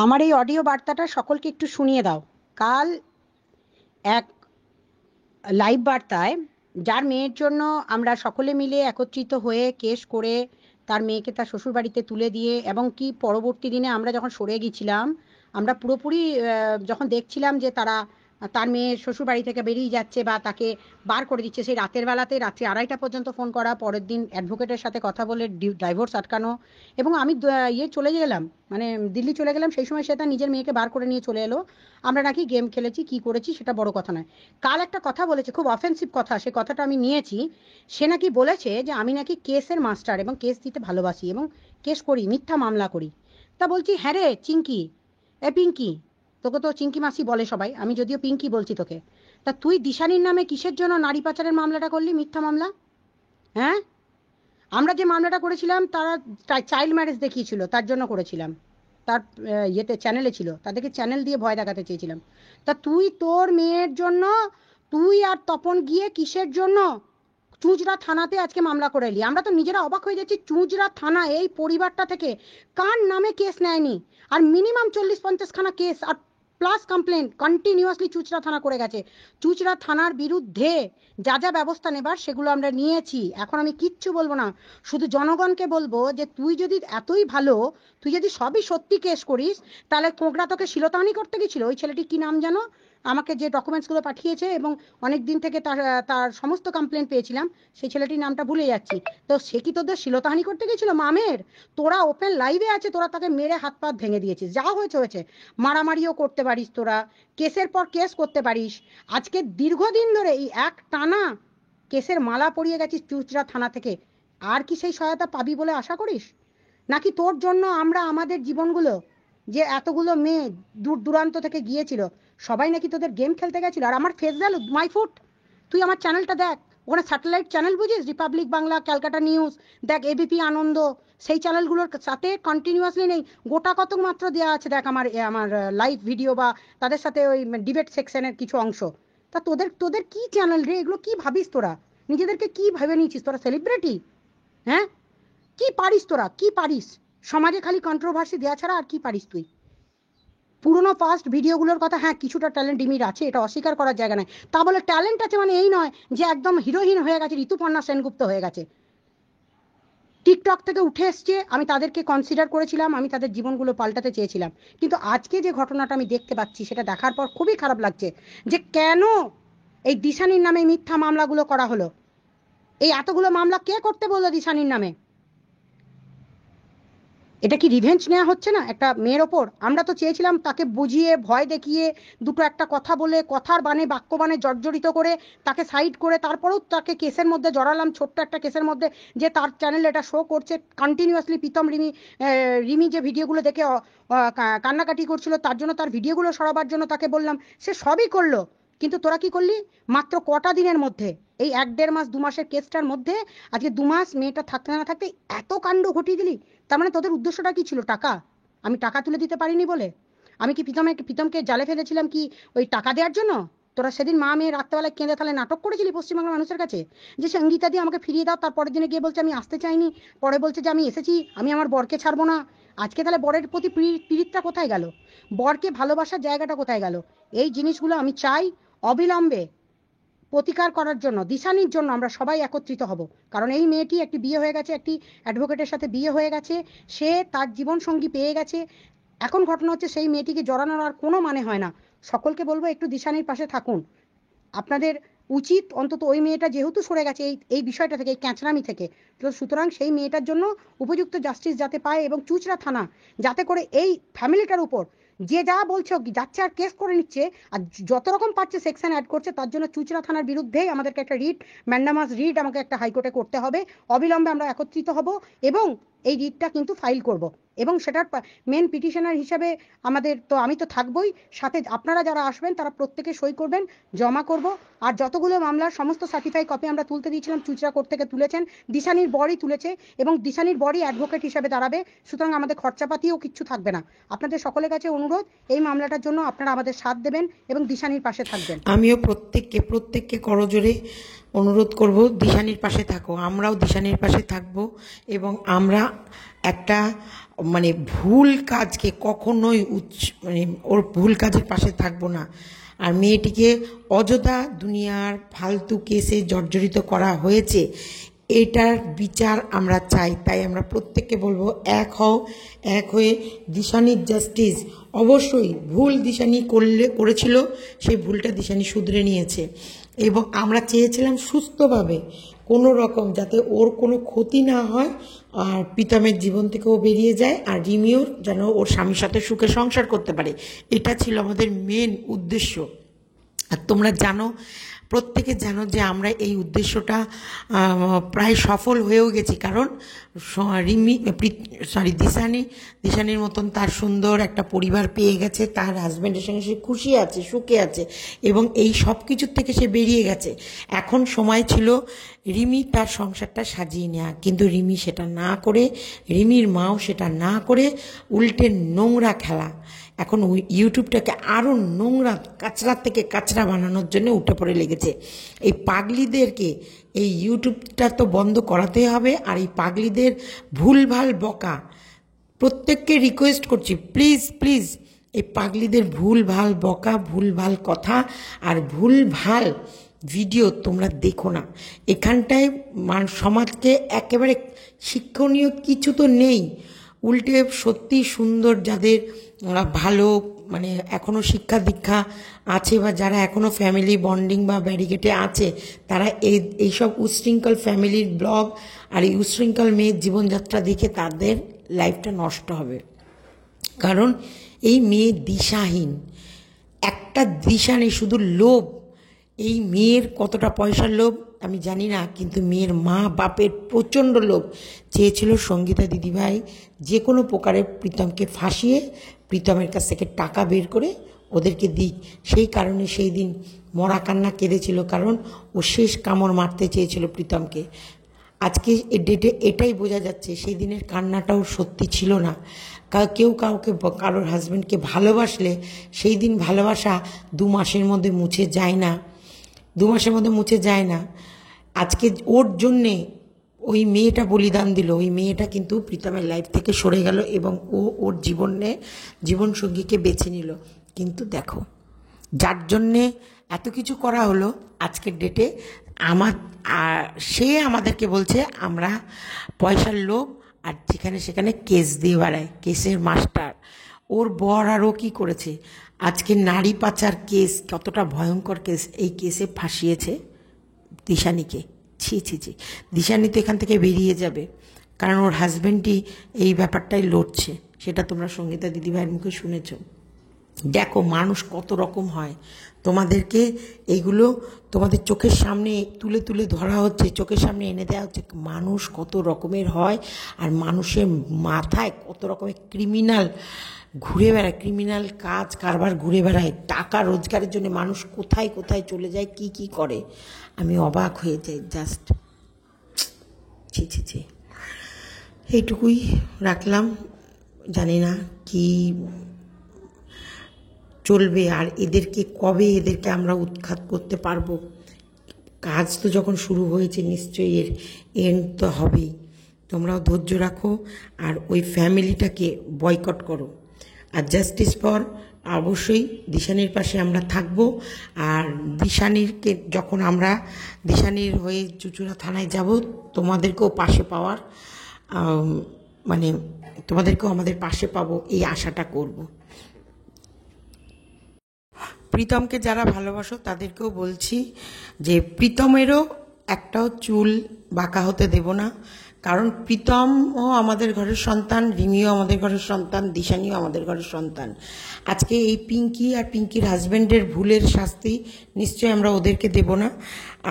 আমার এই অডিও বার্তাটা সকলকে একটু শুনিয়ে দাও। কাল এক লাইভ বার্তায় যার মেয়ের জন্য আমরা সকলে মিলে একত্রিত হয়ে কেস করে তার মেয়েকে তার শ্বশুরবাড়িতে তুলে দিয়ে এবং কি পরবর্তী দিনে আমরা যখন সরে গেছিলাম, আমরা পুরোপুরি যখন দেখছিলাম যে তারা তার মেয়ের শ্বশুরবাড়ি থেকে বেরিয়ে যাচ্ছে বা তাকে বার করে দিচ্ছে, সেই রাতের বেলাতে রাত্রি 2:30 পর্যন্ত ফোন করা, পরের দিন অ্যাডভোকেটের সাথে কথা বলে ডাইভোর্স আটকানো, এবং আমি চলে গেলাম, মানে দিল্লি চলে গেলাম। সেই সময় সে তার নিজের মেয়েকে বার করে নিয়ে চলে এলো। আমরা নাকি গেম খেলেছি, কি করেছি সেটা বড় কথা নয়। কাল একটা কথা বলেছে, খুব অফেন্সিভ কথা, সে কথাটা আমি নিয়েছি। সে নাকি বলেছে যে আমি নাকি কেসের মাস্টার এবং কেস দিতে ভালোবাসি এবং কেস করি, মিথ্যা মামলা করি। তা বলছি, হ্যাঁ রে চিঙ্কি, এ পিঙ্কি, তোকে তো চিঙ্কি মাসি বলে সবাই, আমি যদিও পিঙ্কি বলছি তোকে। তা তুই দিশানির নামে কিসের জন্য নারী পাচারের মামলাটা করলি, মিথ্যা মামলা? হ্যাঁ, আমরা যে মামলাটা করেছিলাম তারা চাইল্ড ম্যারেজ দেখিয়েছিল, তার জন্য করেছিলাম। তার ইয়েতে চ্যানেলে ছিল, তাদেরকে চ্যানেল দিয়ে ভয় দেখাতে চেয়েছিলাম। তা তুই তোর মেয়ের জন্য তুই আর তপন গিয়ে কিসের জন্য চুঁচড়া থানাতে আজকে মামলা করে এলি? আমরা তো নিজেরা অবাক হয়ে যাচ্ছি, চুঁচড়া থানা এই পরিবারটা থেকে কার নামে কেস নেয়নি? আর মিনিমাম 40-50 খানা কেস আর প্লাস কমপ্লেন কন্টিনিউয়াসলি চুঁচড়া থানা করে গেছে। চুঁচড়া থানার বিরুদ্ধে যা যা ব্যবস্থা নেবার সেগুলো আমরা নিয়েছি। এখন আমি কিচ্ছু বলবো না, শুধু জনগণকে বলবো যে তুই যদি এতই ভালো, তুই যদি সবই সত্যি কেস করিস, তাহলে কোকড়া তোকে শিলতাহানি করতে গেছিল। ওই ছেলেটি কি নাম জানো, আমাকে যে ডকুমেন্টসগুলো পাঠিয়েছে এবং অনেক দিন থেকে তার তার সমস্ত কমপ্লেন পেয়েছিলাম, সেই ছেলেটির নামটা ভুলে যাচ্ছি। তো সে কি তোদের শিলতাহানি করতে গেছিল মামের? তোরা ওপেন লাইভে আছে, তোরা তাকে মেরে হাত পা ভেঙে দিয়েছিস। যা হয়েছে হয়েছে, মারামারিও করতে পারিস তোরা, কেসের পর কেস করতে পারিস। আজকে দীর্ঘদিন ধরে এই এক টানা কেসের মালা পরিয়ে গেছিস চুঁচড়া থানা থেকে। আর কি সেই সহায়তা পাবি বলে আশা করিস? নাকি তোর জন্য আমরা আমাদের জীবনগুলো, যে এতগুলো মেয়ে দূর দূরান্ত থেকে গিয়েছিল, সবাই নাকি তোদের গেম খেলতে গেছিল? আর আমার ফেস ভ্যালু মাই ফুট, তুই আমার চ্যানেলটা দেখ, ওখানে স্যাটেলাইট চ্যানেল বুঝিস, রিপাবলিক বাংলা, ক্যালকাটা নিউজ, দেখ এবিপি আনন্দ, সেই চ্যানেলগুলোর সাথে কন্টিনিউয়াসলি নেই, গোটা কত মাত্র দেওয়া আছে দেখ আমার আমার লাইভ ভিডিও বা তাদের সাথে ওই ডিবেট সেকশনের কিছু অংশ। তা তোদের তোদের কি চ্যানেল রে এগুলো? কি ভাবিস তোরা? নিজেদেরকে কি ভেবে নিয়েছিস তোরা, সেলিব্রিটি? হ্যাঁ, কি পারিস তোরা, কি পারিস? সমাজে খালি কন্ট্রোভার্সি দেওয়া ছাড়া আর কি পারিস তুই? পুরোনো পাস্ট ভিডিওগুলোর কথা, হ্যাঁ কিছুটা ট্যালেন্ট ডিমির আছে, এটা অস্বীকার করার জায়গা নয়। তা বলে ট্যালেন্ট আছে মানে এই নয় যে একদম হিরোইন হয়ে গেছে, ঋতুপর্ণা সেনগুপ্ত হয়ে গেছে। টিকটক থেকে উঠে এসছে, আমি তাদেরকে কনসিডার করেছিলাম, আমি তাদের জীবনগুলো পাল্টাতে চেয়েছিলাম। কিন্তু আজকে যে ঘটনাটা আমি দেখতে পাচ্ছি, সেটা দেখার পর খুবই খারাপ লাগছে যে কেন এই দিশানির নামে মিথ্যা মামলাগুলো করা হলো। এই এতগুলো মামলা কে করতে বললো দিশানির নামে? এটা কি রিভেঞ্জ নেওয়া হচ্ছে না একটা মেয়ের ওপর? আমরা তো চেয়েছিলাম তাকে বুঝিয়ে ভয় দেখিয়ে দুটো একটা কথা বলে, কথার বানে বাক্য বানে জর্জরিত করে তাকে সাইড করে তারপরেও তাকে কেসের মধ্যে জড়ালাম, ছোট্ট একটা কেসের মধ্যে। যে তার চ্যানেল এটা শো করছে কন্টিনিউয়াসলি, প্রীতম রিমি, রিমি যে ভিডিওগুলো দেখে কান্নাকাটি করছিল, তার জন্য তার ভিডিওগুলো সরাবার জন্য তাকে বললাম, সে সবই করলো। কিন্তু তোরা কি করলি? মাত্র কটা দিনের মধ্যে, এই 1-1.5 মাস 2 মাসের কেসটার মধ্যে, আজকে 2 মাস মেয়েটা থাকতে না থাকতে এত কাণ্ড ঘটিয়ে দিলি। তার মানে তোদের উদ্দেশ্যটা কি ছিল? টাকা? আমি টাকা তুলে দিতে পারিনি বলে? আমি কি প্রীতমকে জালে ফেলেছিলাম কি ওই টাকা দেওয়ার জন্য? তোরা সেদিন মা মেয়ে রাত্রেবেলায় কেঁদে তাহলে নাটক করেছিলি পশ্চিমবাংলার মানুষের কাছে, যে সঙ্গীতা দিয়ে আমাকে ফিরিয়ে দাও, তারপরের দিনে গিয়ে বলছে আমি আসতে চাইনি, পরে বলছে যে আমি এসেছি, আমি আমার বরকে ছাড়বো না। আজকে তাহলে বরের প্রতি পীড়িতটা কোথায় গেল? বরকে ভালোবাসার জায়গাটা কোথায় গেল? এই জিনিসগুলো আমি চাই অবিলম্বে প্রতিকার করার জন্য, দিশানির জন্য আমরা সবাই একত্রিত হব। কারণ এই মেয়েটি একটি বিয়ে হয়ে গেছে, একটি অ্যাডভোকেটের সাথে বিয়ে হয়ে গেছে, সে তার জীবন সঙ্গী পেয়ে গেছে। এখন ঘটনা হচ্ছে সেই মেয়েটিকে জড়ানোর আর কোনো মানে হয় না। সকলকে বলবো একটু দিশানির পাশে থাকুন। আপনাদের উচিত অন্তত ওই মেয়েটা যেহেতু সরে গেছে এই এই বিষয়টা থেকে, এই ক্যাঁচড়ামি থেকে, তো সুতরাং সেই মেয়েটার জন্য উপযুক্ত জাস্টিস যাতে পায় এবং চুঁচড়া থানা যাতে করে এই ফ্যামিলিটার উপর যে যা বলছো যাচ্ছে আর কেস করে নিচ্ছে, আর যত রকম পাচ্ছে সেকশন অ্যাড করছে, তার জন্য চুঁচড়া থানার বিরুদ্ধেই আমাদেরকে একটা রিট, ম্যান্ডামাস রিট আমাকে একটা হাইকোর্টে করতে হবে। অবিলম্বে আমরা একত্রিত হব এবং এই রিটটা কিন্তু ফাইল করব। এবং সেটার মেন পিটিশনার হিসাবে আমাদের তো, আমি তো থাকবই, সাথে আপনারা যারা আসবেন তারা প্রত্যেকে সই করবেন, জমা করব। আর যতগুলো মামলার সমস্ত সার্টিফাই কপি আমরা তুলতে দিয়েছিলাম, চুঁচড়া কোর্ট থেকে তুলেছেন, দিশানির বরই তুলেছে এবং দিশানির বরই অ্যাডভোকেট হিসেবে দাঁড়াবে। সুতরাং আমাদের খরচাপাতিও কিচ্ছু থাকবে না। আপনাদের সকলের কাছে অনুরোধ, এই মামলাটার জন্য আপনারা আমাদের সাথ দেবেন এবং দিশানির পাশে থাকবেন। আমিও প্রত্যেককে করজোরে অনুরোধ করব দিশানির পাশে থাকো, আমরাও দিশানির পাশে থাকব এবং আমরা একটা মানে ভুল কাজকে কখনোই মানে ওর ভুল কাজের পাশে থাকবো না। আর মেয়েটিকে অযথা দুনিয়ার ফালতু কেসে জর্জরিত করা হয়েছে, এটার বিচার আমরা চাই। তাই আমরা প্রত্যেককে বলবো এক হও, এক হয়ে দিশানির জাস্টিস। অবশ্যই ভুল দিশানি করেছিল, সেই ভুলটা দিশানি শুধরে নিয়েছে এবং আমরা চেয়েছিলাম সুস্থভাবে কোনো রকম যাতে ওর কোনো ক্ষতি না হয় আর প্রীতমের জীবন থেকেও বেরিয়ে যায় আর রিমিও যেন ওর স্বামীর সাথে সুখে সংসার করতে পারে। এটা ছিল আমাদের মেন উদ্দেশ্য। আর তোমরা জানো, প্রত্যেকে জানো যে আমরা এই উদ্দেশ্যটা প্রায় সফল হয়েও গেছি, কারণ দিশানির মতন তার সুন্দর একটা পরিবার পেয়ে গেছে, তার হাজব্যান্ডের সঙ্গে সে খুশি আছে, সুখে আছে এবং এই সব কিছুর থেকে সে বেরিয়ে গেছে। এখন সময় ছিল রিমি তার সংসারটা সাজিয়ে নেওয়া, কিন্তু রিমি সেটা না করে, রিমির মাও সেটা না করে উল্টে নোংরা খেলা। এখন ওই ইউটিউবটাকে আরও নোংরা, কাচড়ার থেকে কাচড়া বানানোর জন্য উঠে পড়ে লেগেছে। এই পাগলিদেরকে এই ইউটিউবটা তো বন্ধ করাতেই হবে। আর এই পাগলিদের ভুলভাল বকা, প্রত্যেককে রিকোয়েস্ট করছি, প্লিজ প্লিজ এই পাগলিদের ভুলভাল বকা, ভুলভাল কথা আর ভুলভাল ভিডিও তোমরা দেখো না। এখানটায় সমাজকে একেবারে শিক্ষণীয় কিছু তো নেই, উল্টে সত্যি সুন্দর যাদের ভালো মানে এখনও শিক্ষা দীক্ষা আছে বা যারা এখনও ফ্যামিলি বন্ডিং বা ব্যারিকেটে আছে, তারা এইসব উচ্ছৃঙ্খল ফ্যামিলির ব্লগ আর এই উচ্ছৃঙ্খল মেয়ের জীবনযাত্রা দেখে তাদের লাইফটা নষ্ট হবে। কারণ এই মেয়ে দিশাহীন, একটা দিশা নেই, শুধু লোভ। এই মেয়ের কতটা পয়সার লোভ আমি জানি না, কিন্তু মেয়ের মা বাপের প্রচণ্ড লোভ। চেয়েছিল সঙ্গীতা দিদিভাই যে কোনো প্রকারে প্রীতমকে ফাঁসিয়ে প্রীতমের কাছ থেকে টাকা বের করে ওদেরকে দিক। সেই কারণে সেই দিন মরা কান্না কেঁদেছিল, কারণ ও শেষ কামড় মারতে চেয়েছিল প্রীতমকে। আজকে ডেটে এটাই বোঝা যাচ্ছে সেই দিনের কান্নাটাও সত্যি ছিল না। কেউ কাউকে কারোর হাজব্যান্ডকে ভালোবাসলে সেই দিন ভালোবাসা 2 মাসের মধ্যে মুছে যায় না, 2 মাসের মধ্যে মুছে যায় না। আজকে ওর জন্যে ওই মেয়েটা বলিদান দিল, ওই মেয়েটা কিন্তু প্রীতমের লাইফ থেকে সরে গেল এবং ও ওর জীবনসঙ্গীকে বেছে নিল। কিন্তু দেখো, যার জন্যে এত কিছু করা হলো আজকের ডেটে সে আমাদেরকে বলছে আমরা পয়সার লোভ আর যেখানে সেখানে কেস দিয়ে বেড়ায়, কেসের মাস্টার। ওর বর আরও কী করেছে, আজকে নারী পাচার কেস, কতটা ভয়ঙ্কর কেস, এই কেসে ফাঁসিয়েছে দিশানিকে। ছি ছি ছি, দিশানি তো এখান থেকে বেরিয়ে যাবে, কারণ ওর হাজব্যান্ডই এই ব্যাপারটাই লড়ছে। সেটা তোমরা সঙ্গীতা দিদিভাইয়ের মুখে শুনেছ। দেখো মানুষ কত রকম হয়, তোমাদেরকে এইগুলো তোমাদের চোখের সামনে তুলে তুলে ধরা হচ্ছে, চোখের সামনে এনে দেওয়া হচ্ছে মানুষ কত রকমের হয়। আর মানুষের মাথায় কত রকমের ক্রিমিনাল ঘুরে বেড়ায়, ক্রিমিনাল কাজ কারবার ঘুরে বেড়ায়। টাকা রোজগারের জন্য মানুষ কোথায় কোথায় চলে যায়, কি কি করে, আমি অবাক হয়ে যাই জাস্ট। ছি ছি ছি, এইটুকুই রাখলাম। জানি না কি চলবে আর কবে এদেরকে আমরা উৎখাত করতে পারবো। কাজ তো যখন শুরু হয়েছে নিশ্চয়ই এর এন্ড তো হবেই। তোমরাও ধৈর্য রাখো আর ওই ফ্যামিলিটাকে বয়কট করো। আর জাস্টিস ফর, অবশ্যই দিশানির পাশে আমরা থাকব। আর দিশানিরকে যখন আমরা দিশানির হয়ে চুঁচুড়া থানায় যাব, তোমাদেরকেও পাশে পাওয়ার মানে তোমাদেরকেও আমাদের পাশে পাবো এই আশাটা করব। প্রীতমকে যারা ভালোবাসো তাদেরকেও বলছি যে প্রীতমেরও একটাও চুল বাঁকা হতে দেব না, কারণ প্রীতমও আমাদের ঘরের সন্তান, রিমিও আমাদের ঘরের সন্তান, দিশানিও আমাদের ঘরের সন্তান। আজকে এই পিঙ্কি আর পিঙ্কির হাজব্যান্ডের ভুলের শাস্তি নিশ্চয়ই আমরা ওদেরকে দেব না।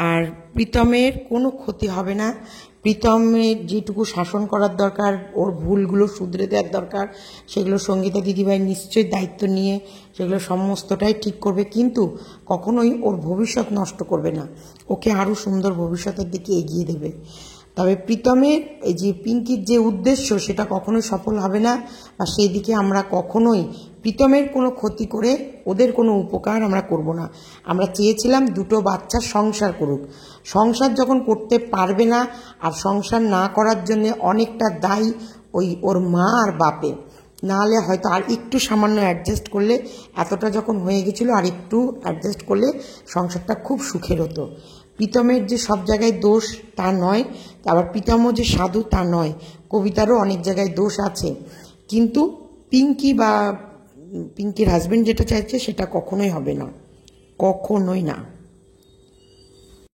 আর প্রীতমের কোনো ক্ষতি হবে না। প্রীতমের যেটুকু শাসন করার দরকার, ওর ভুলগুলো শুধরে দেওয়ার দরকার, সেগুলো সঙ্গীতা দিদিভাই নিশ্চয়ই দায়িত্ব নিয়ে সেগুলো সমস্তটাই ঠিক করবে, কিন্তু কখনোই ওর ভবিষ্যৎ নষ্ট করবে না, ওকে আরও সুন্দর ভবিষ্যতের দিকে এগিয়ে দেবে। তবে প্রীতমের এই যে পিঙ্কির যে উদ্দেশ্য সেটা কখনোই সফল হবে না, বা সেই দিকে আমরা কখনোই প্রীতমের কোনো ক্ষতি করে ওদের কোনো উপকার আমরা করব না। আমরা চেয়েছিলাম দুটো বাচ্চা সংসার করুক। সংসার যখন করতে পারবে না, আর সংসার না করার জন্য অনেকটা দায়ী ওর মা আর বাপে, নাহলে হয়তো আর একটু সামান্য অ্যাডজাস্ট করলে, এতটা যখন হয়ে গেছিলো আর একটু অ্যাডজাস্ট করলে সংসারটা খুব সুখের হতো। প্রীতমের যে সব জায়গায় দোষ তা নয়, আবার প্রীতমও যে সাধু তা নয়, কবিতারও অনেক জায়গায় দোষ আছে, কিন্তু পিঙ্কি বা পিঙ্কির হাজবেন্ড যেটা চাইছে সেটা কখনোই হবে না, কখনোই না।